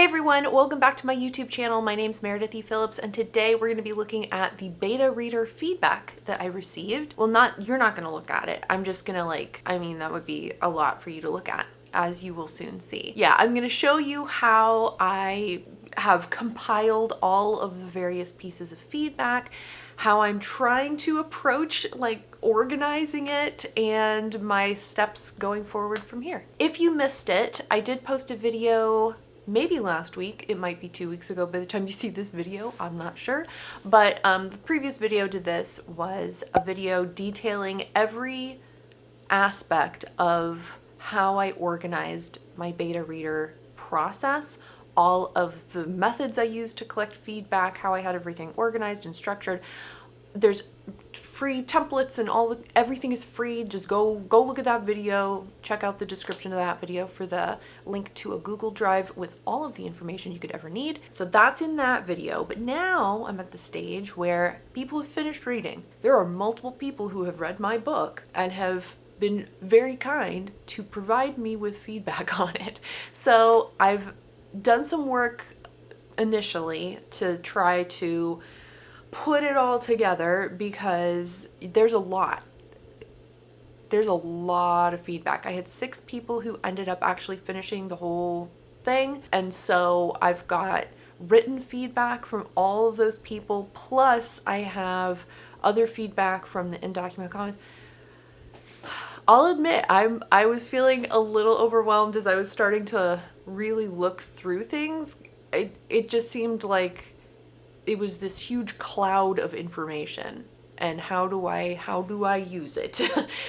Hey everyone, welcome back to my YouTube channel. My name's Meredith E. Phillips, and today we're going to be looking at the beta reader feedback that I received. Well, you're not going to look at it. I'm just going to that would be a lot for you to look at, as you will soon see. Yeah, I'm going to show you how I have compiled all of the various pieces of feedback, how I'm trying to approach organizing it, and my steps going forward from here. If you missed it, I did post a video maybe last week. It might be 2 weeks ago by the time you see this video, I'm not sure. But the previous video to this was a video detailing every aspect of how I organized my beta reader process, all of the methods I used to collect feedback, how I had everything organized and structured. There's free templates and everything is free. Just go look at that video. Check out the description of that video for the link to a Google Drive with all of the information you could ever need. So that's in that video. But now I'm at the stage where people have finished reading. There are multiple people who have read my book and have been very kind to provide me with feedback on it. So I've done some work initially to try to put it all together because there's a lot of feedback. I had 6 people who ended up actually finishing the whole thing, and so I've got written feedback from all of those people, plus I have other feedback from the in-document comments. I'll admit I was feeling a little overwhelmed as I was starting to really look through things. It just seemed like it was this huge cloud of information, and how do I use it?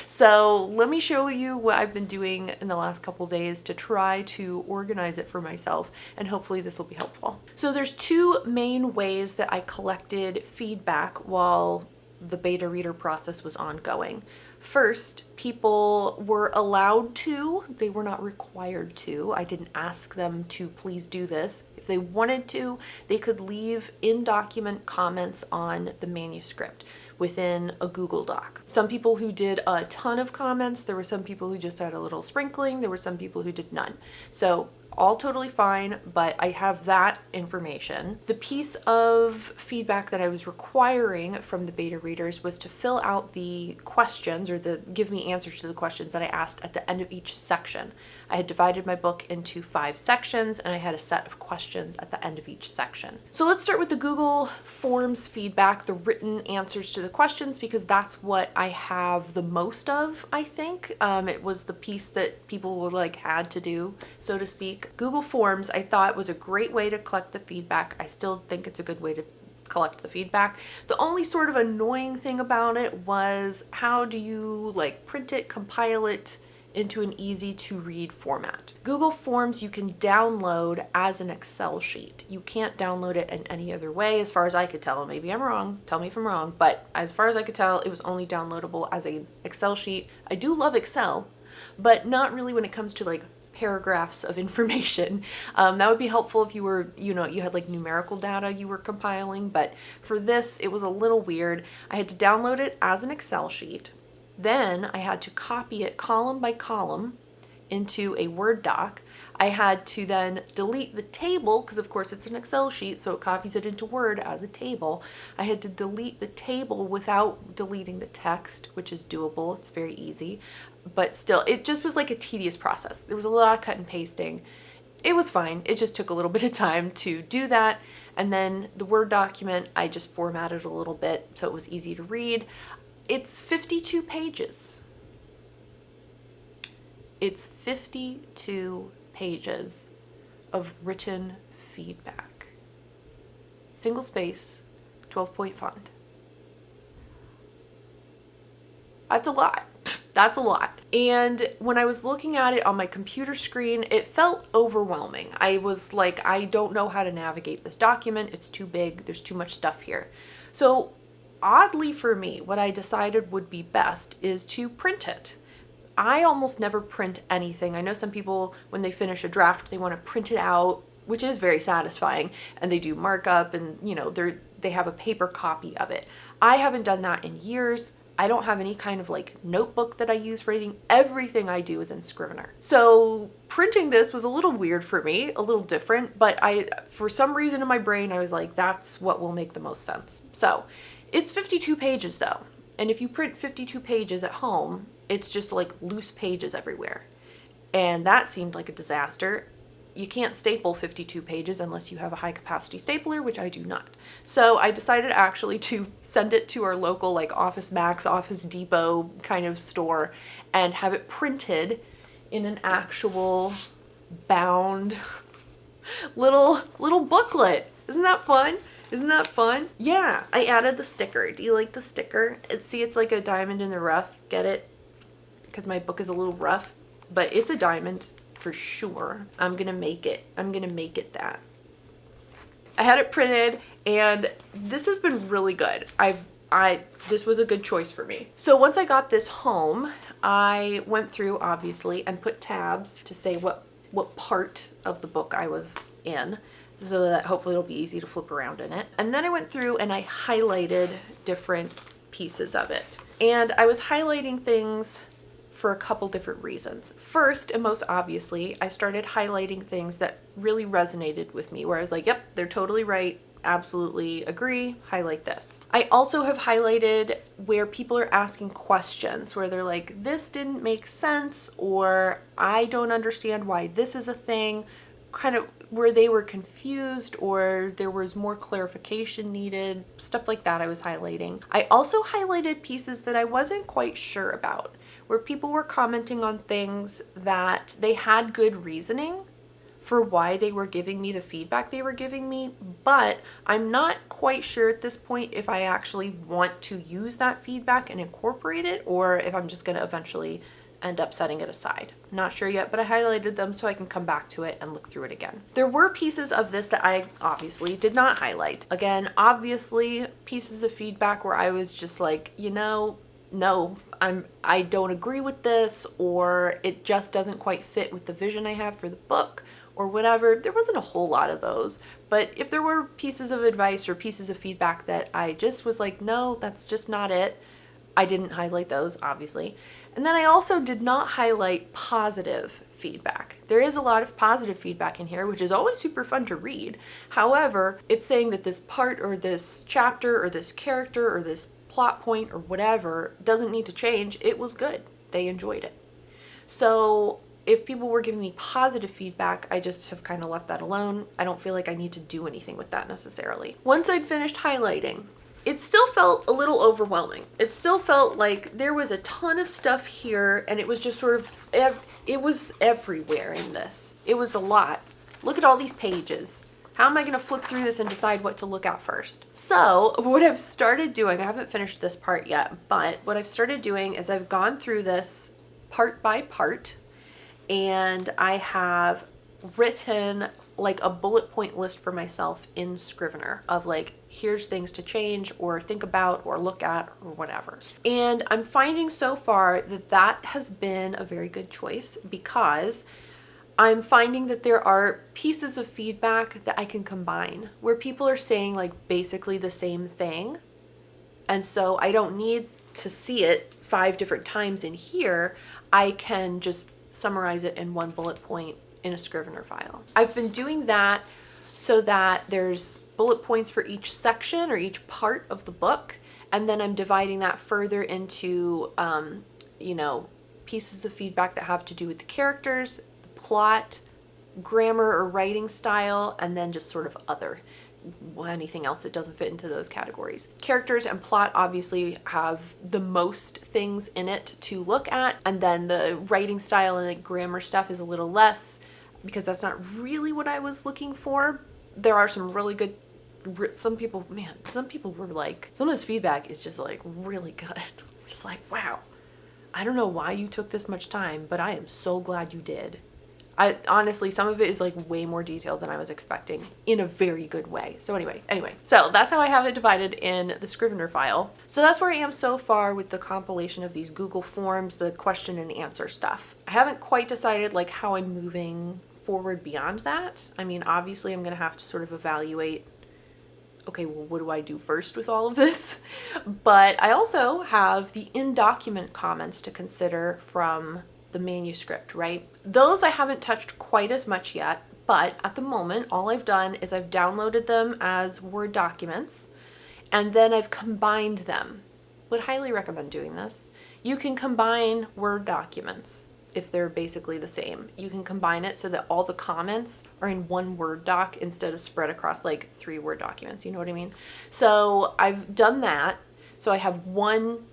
So let me show you what I've been doing in the last couple days to try to organize it for myself, and hopefully this will be helpful. So there's 2 main ways that I collected feedback while the beta reader process was ongoing. First, people were allowed to, they were not required to. I didn't ask them to please do this. If they wanted to, they could leave in-document comments on the manuscript within a Google Doc. Some people who did a ton of comments, there were some people who just had a little sprinkling, there were some people who did none. So all totally fine, but I have that information. The piece of feedback that I was requiring from the beta readers was to fill out the questions, or give me answers to the questions that I asked at the end of each section. I had divided my book into 5 sections, and I had a set of questions at the end of each section. So let's start with the Google Forms feedback, the written answers to the questions, because that's what I have the most of, I think. It was the piece that people had to do, so to speak. Google Forms, I thought, was a great way to collect the feedback. I still think it's a good way to collect the feedback. The only sort of annoying thing about it was, how do you print it, compile it into an easy to read format? Google Forms you can download as an Excel sheet. You can't download it in any other way, as far as I could tell. Maybe I'm wrong, tell me if I'm wrong, but as far as I could tell, it was only downloadable as an Excel sheet. I do love Excel, but not really when it comes to paragraphs of information. That would be helpful if you were, you had numerical data you were compiling, but for this, it was a little weird. I had to download it as an Excel sheet. Then I had to copy it column by column into a Word doc. I had to then delete the table, because of course it's an Excel sheet, so it copies it into Word as a table. I had to delete the table without deleting the text, which is doable. It's very easy. But still, it just was a tedious process. There was a lot of cut and pasting. It was fine. It just took a little bit of time to do that. And then the Word document, I just formatted a little bit so it was easy to read. It's 52 pages. It's 52 pages of written feedback. Single space, 12-point font. That's a lot. That's a lot. And when I was looking at it on my computer screen, it felt overwhelming. I was I don't know how to navigate this document. It's too big. There's too much stuff here. So oddly for me, what I decided would be best is to print it. I almost never print anything. I know some people, when they finish a draft, they want to print it out, which is very satisfying, and they do markup, and they have a paper copy of it. I haven't done that in years. I don't have any kind of like notebook that I use for anything. Everything I do is in Scrivener. So printing this was a little weird for me, a little different, but for some reason in my brain, I was like, that's what will make the most sense. So it's 52 pages though. And if you print 52 pages at home, it's just like loose pages everywhere. And that seemed like a disaster. You can't staple 52 pages unless you have a high capacity stapler, which I do not. So I decided actually to send it to our local like Office Max, Office Depot kind of store and have it printed in an actual bound little booklet. Isn't that fun? Isn't that fun? Yeah, I added the sticker. Do you like the sticker? It's like a diamond in the rough. Get it? Because my book is a little rough, but it's a diamond. For sure. I'm gonna make it that. I had it printed and this has been really good. This was a good choice for me. So once I got this home, I went through obviously and put tabs to say what part of the book I was in, so that hopefully it'll be easy to flip around in it. And then I went through and I highlighted different pieces of it. And I was highlighting things for a couple different reasons. First, and most obviously, I started highlighting things that really resonated with me, where I was like, yep, they're totally right, absolutely agree, highlight this. I also have highlighted where people are asking questions, where they're like, this didn't make sense, or I don't understand why this is a thing, kind of where they were confused or there was more clarification needed, stuff like that I was highlighting. I also highlighted pieces that I wasn't quite sure about, where people were commenting on things that they had good reasoning for why they were giving me the feedback they were giving me, but I'm not quite sure at this point if I actually want to use that feedback and incorporate it, or if I'm just going to eventually end up setting it aside. Not sure yet, but I highlighted them so I can come back to it and look through it again. There were pieces of this that I obviously did not highlight. Again, obviously pieces of feedback where I was just like, no, I don't agree with this, or it just doesn't quite fit with the vision I have for the book, or whatever. There wasn't a whole lot of those, but if there were pieces of advice or pieces of feedback that I just was like, no, that's just not it, I didn't highlight those, obviously. And then I also did not highlight positive feedback. There is a lot of positive feedback in here, which is always super fun to read. However, it's saying that this part or this chapter or this character or this plot point or whatever doesn't need to change. It was good. They enjoyed it. So if people were giving me positive feedback, I just have kind of left that alone. I don't feel like I need to do anything with that necessarily. Once I'd finished highlighting, it still felt a little overwhelming. It still felt like there was a ton of stuff here and it was just sort of, it was everywhere in this. It was a lot. Look at all these pages. How am I gonna flip through this and decide what to look at first? So what I've started doing, I haven't finished this part yet, but what I've started doing is I've gone through this part by part and I have written like a bullet point list for myself in Scrivener of like, here's things to change or think about or look at or whatever. And I'm finding so far that that has been a very good choice, because I'm finding that there are pieces of feedback that I can combine where people are saying like basically the same thing. And so I don't need to see it 5 different times in here. I can just summarize it in one bullet point in a Scrivener file. I've been doing that so that there's bullet points for each section or each part of the book. And then I'm dividing that further into, pieces of feedback that have to do with the characters, the plot, grammar or writing style, and then just sort of other, anything else that doesn't fit into those categories. Characters and plot obviously have the most things in it to look at, and then the writing style and the grammar stuff is a little less, because that's not really what I was looking for. There are some really good, some people were like, some of this feedback is just like really good. Just like, wow, I don't know why you took this much time, but I am so glad you did. I honestly, some of it is like way more detailed than I was expecting in a very good way. So anyway, so that's how I have it divided in the Scrivener file. So that's where I am so far with the compilation of these Google Forms, the question and answer stuff. I haven't quite decided like how I'm moving forward beyond that. I mean, obviously I'm going to have to sort of evaluate okay, well, what do I do first with all of this? But I also have the in-document comments to consider from the manuscript, right? Those I haven't touched quite as much yet, but at the moment, all I've done is I've downloaded them as Word documents, and then I've combined them. Would highly recommend doing this. You can combine Word documents if they're basically the same. You can combine it so that all the comments are in one Word doc instead of spread across like 3 Word documents. You know what I mean? So I've done that. So I have one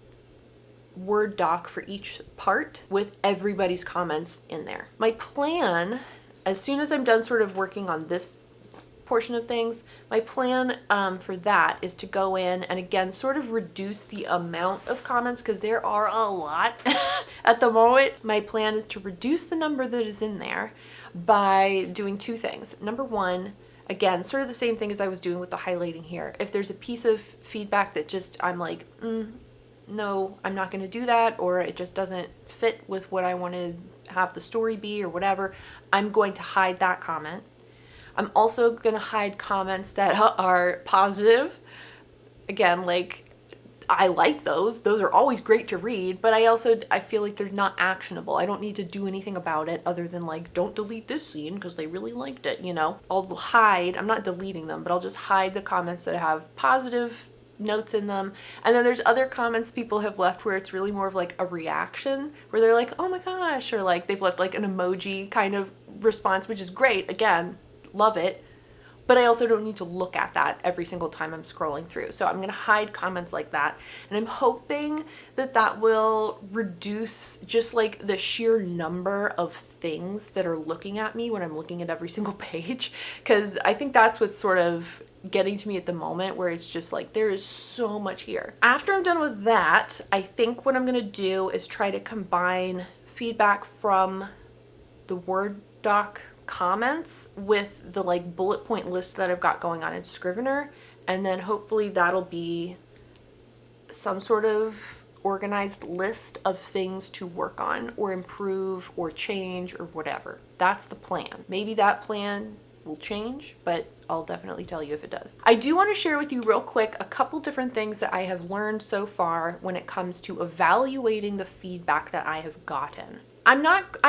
Word doc for each part with everybody's comments in there. My plan, as soon as I'm done sort of working on this portion of things, my plan for that is to go in and again sort of reduce the amount of comments because there are a lot at the moment. My plan is to reduce the number that is in there by doing 2 things. Number 1, again, sort of the same thing as I was doing with the highlighting here. If there's a piece of feedback that just I'm like, no, I'm not going to do that, or it just doesn't fit with what I want to have the story be or whatever, I'm going to hide that comment. I'm also going to hide comments that are positive. Again, like, I like those. Those are always great to read, but I feel like they're not actionable. I don't need to do anything about it other than like, don't delete this scene because they really liked it, you know? I'll hide, I'm not deleting them, but I'll just hide the comments that have positive notes in them. And then there's other comments people have left where it's really more of like a reaction, where they're like, oh my gosh, or like they've left like an emoji kind of response, which is great. Again, love it, but I also don't need to look at that every single time I'm scrolling through. So I'm going to hide comments like that, and I'm hoping that that will reduce just like the sheer number of things that are looking at me when I'm looking at every single page, because I think that's what's sort of getting to me at the moment, where it's just like there is so much here. After I'm done with that, I think what I'm going to do is try to combine feedback from the Word doc comments with the like bullet point list that I've got going on in Scrivener, and then hopefully that'll be some sort of organized list of things to work on or improve or change or whatever. That's the plan. Maybe that plan will change, but I'll definitely tell you if it does. I do want to share with you real quick a couple different things that I have learned so far when it comes to evaluating the feedback that I have gotten. I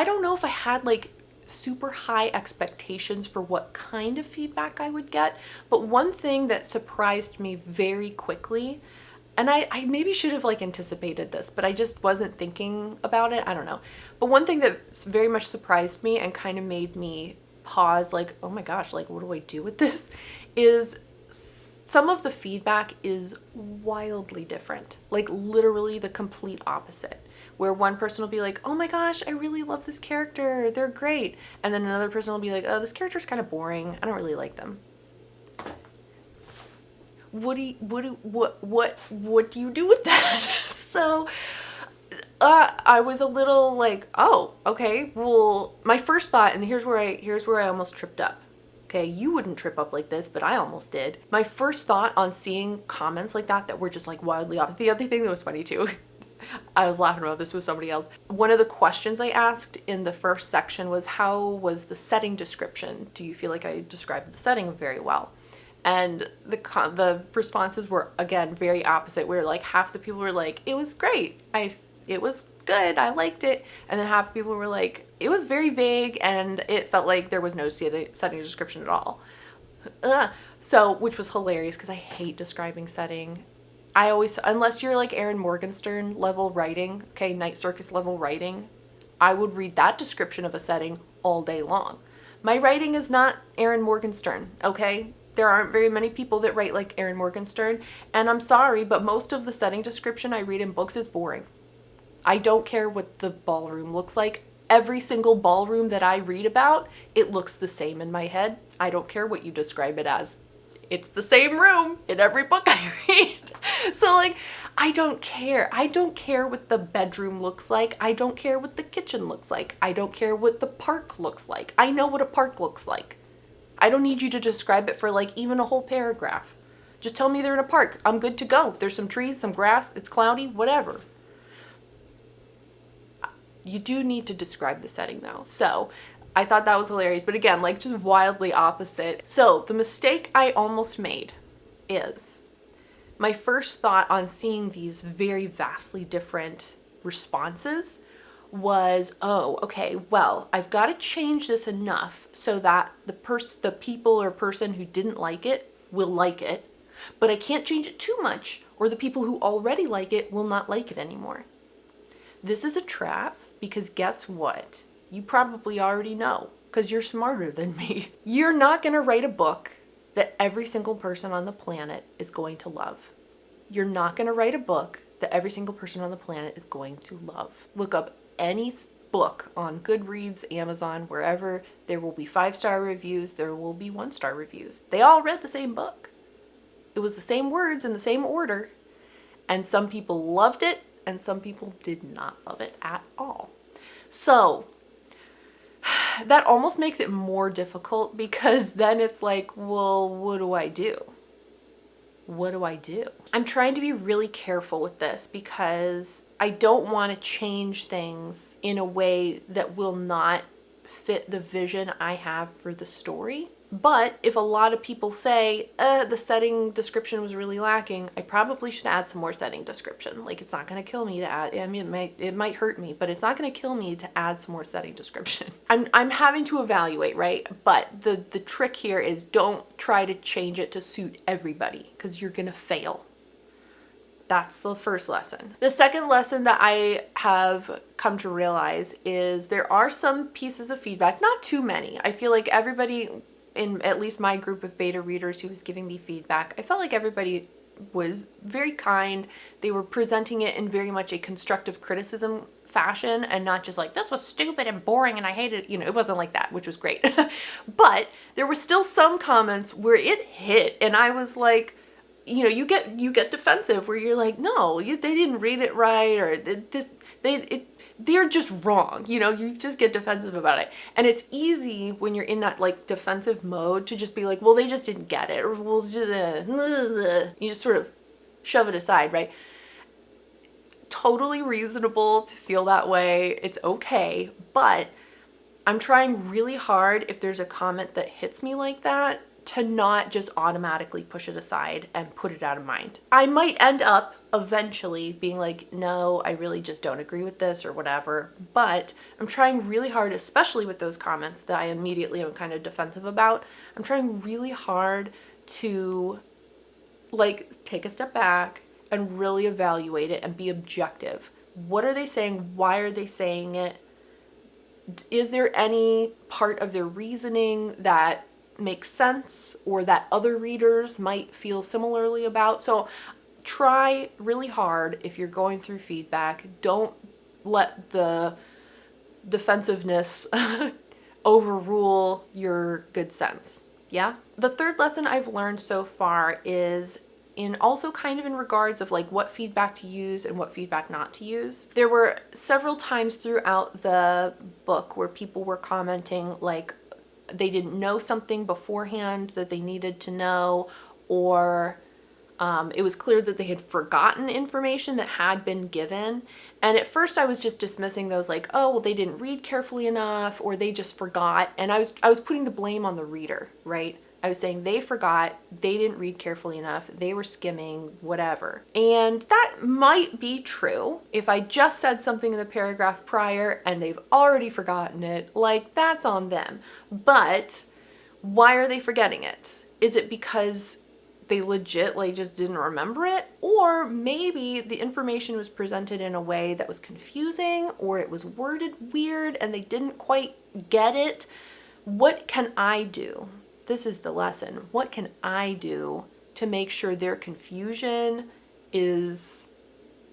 don't know if I had like super high expectations for what kind of feedback I would get, but one thing that surprised me very quickly, and I maybe should have like anticipated this, but I just wasn't thinking about it, I don't know. But one thing that very much surprised me and kind of made me pause, like, oh my gosh, like what do I do with this, is some of the feedback is wildly different, like literally the complete opposite. Where one person will be like, oh my gosh, I really love this character, they're great. And then another person will be like, oh, this character's kind of boring, I don't really like them. What do you do with that? So I was a little like, oh, okay, well, my first thought, and here's where I almost tripped up. Okay, you wouldn't trip up like this, but I almost did. My first thought on seeing comments like that were just like wildly opposite. The other thing that was funny too, I was laughing about this with somebody else. One of the questions I asked in the first section was, how was the setting description? Do you feel like I described the setting very well? And the responses were, again, very opposite, where like half the people were like, it was great, it was good, I liked it. And then half the people were like, it was very vague and it felt like there was no setting description at all. So, which was hilarious because I hate describing setting. I always, unless you're like Erin Morgenstern level writing, okay, Night Circus level writing, I would read that description of a setting all day long. My writing is not Erin Morgenstern, okay? There aren't very many people that write like Erin Morgenstern, and I'm sorry, but most of the setting description I read in books is boring. I don't care what the ballroom looks like. Every single ballroom that I read about, it looks the same in my head. I don't care what you describe it as. It's the same room in every book I read. So like, I don't care. I don't care what the bedroom looks like. I don't care what the kitchen looks like. I don't care what the park looks like. I know what a park looks like. I don't need you to describe it for like even a whole paragraph. Just tell me they're in a park. I'm good to go. There's some trees, some grass, it's cloudy, whatever. You do need to describe the setting though. So I thought that was hilarious, but again, like just wildly opposite. So the mistake I almost made is. My first thought on seeing these very vastly different responses was, oh, okay, well, I've got to change this enough so that the people or person who didn't like it will like it, but I can't change it too much or the people who already like it will not like it anymore. This is a trap because guess what? You probably already know because you're smarter than me. You're not going to write a book that every single person on the planet is going to love. You're not going to write a book that every single person on the planet is going to love. Look up any book on Goodreads, Amazon, wherever. There will be 5-star reviews. There will be 1-star reviews. They all read the same book. It was the same words in the same order. And some people loved it and some people did not love it at all. So that almost makes it more difficult because then it's like, well, what do I do? What do I do? I'm trying to be really careful with this because I don't want to change things in a way that will not fit the vision I have for the story. But if a lot of people say, the setting description was really lacking, I probably should add some more setting description. Like, it's not going to kill me to add, I mean, it might hurt me, but it's not going to kill me to add some more setting description. I'm having to evaluate, right? But the trick here is don't try to change it to suit everybody because you're going to fail. That's the first lesson. The second lesson that I have come to realize is there are some pieces of feedback, not too many. I feel like everybody in at least my group of beta readers who was giving me feedback, I felt like everybody was very kind. They were presenting it in very much a constructive criticism fashion and not just like, this was stupid and boring and I hated it. You know, it wasn't like that, which was great. But there were still some comments where it hit and I was like, you know, you get defensive where you're like, no, they didn't read it right, or they're just wrong. You know, you just get defensive about it. And it's easy when you're in that like defensive mode to just be like, well, they just didn't get it, or well, you just sort of shove it aside, right? Totally reasonable to feel that way. It's okay. But I'm trying really hard, if there's a comment that hits me like that, to not just automatically push it aside and put it out of mind. I might end up eventually being like, no, I really just don't agree with this or whatever, but I'm trying really hard, especially with those comments that I immediately am kind of defensive about. I'm trying really hard to like take a step back and really evaluate it and be objective. What are they saying? Why are they saying it? Is there any part of their reasoning that makes sense or that other readers might feel similarly about? So try really hard if you're going through feedback. Don't let the defensiveness overrule your good sense. Yeah? The third lesson I've learned so far is in also kind of in regards of like what feedback to use and what feedback not to use. There were several times throughout the book where people were commenting like they didn't know something beforehand that they needed to know, or it was clear that they had forgotten information that had been given. And at first I was just dismissing those like, oh, well, they didn't read carefully enough, or they just forgot. And I was putting the blame on the reader, right? I was saying they forgot, they didn't read carefully enough, they were skimming, whatever. And that might be true if I just said something in the paragraph prior and they've already forgotten it, like that's on them. But why are they forgetting it? Is it because they legit like just didn't remember it? Or maybe the information was presented in a way that was confusing, or it was worded weird and they didn't quite get it. What can I do? This is the lesson. What can I do to make sure their confusion is,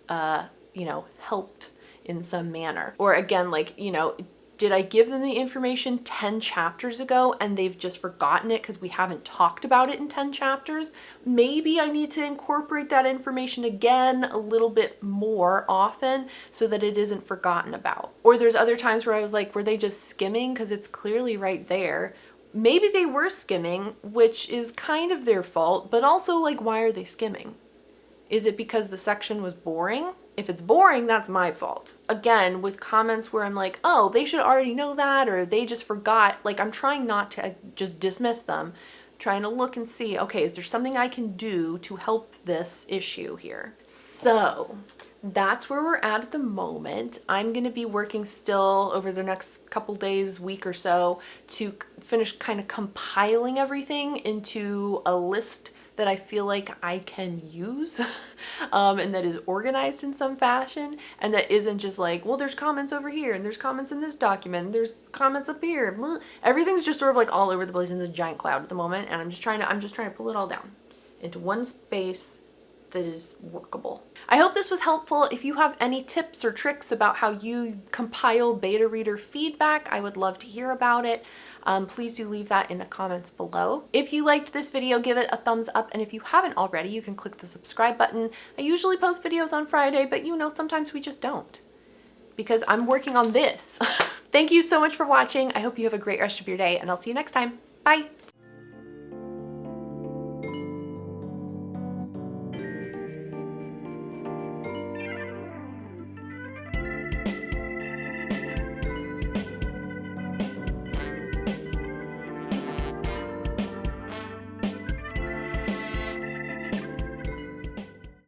helped in some manner? Or again, like, did I give them the information 10 chapters ago and they've just forgotten it because we haven't talked about it in 10 chapters? Maybe I need to incorporate that information again a little bit more often so that it isn't forgotten about. Or there's other times where I was like, were they just skimming? Because it's clearly right there. Maybe they were skimming, which is kind of their fault, but also like, why are they skimming? Is it because the section was boring? If it's boring, that's my fault. Again, with comments where I'm like, oh, they should already know that, or they just forgot, like I'm trying not to just dismiss them. trying to look and see, okay, is there something I can do to help this issue here? So that's where we're at the moment. I'm going to be working still over the next couple days, week or so, to finish kind of compiling everything into a list that I feel like I can use and that is organized in some fashion, and that isn't just like, well, there's comments over here and there's comments in this document and there's comments up here. Everything's just sort of like all over the place in this giant cloud at the moment, and I'm just trying to pull it all down into one space that is workable. I hope this was helpful. If you have any tips or tricks about how you compile beta reader feedback, I would love to hear about it. Please do leave that in the comments below. If you liked this video, give it a thumbs up, and if you haven't already, you can click the subscribe button. I usually post videos on Friday, but you know, sometimes we just don't, because I'm working on this. Thank you so much for watching. I hope you have a great rest of your day, and I'll see you next time. Bye.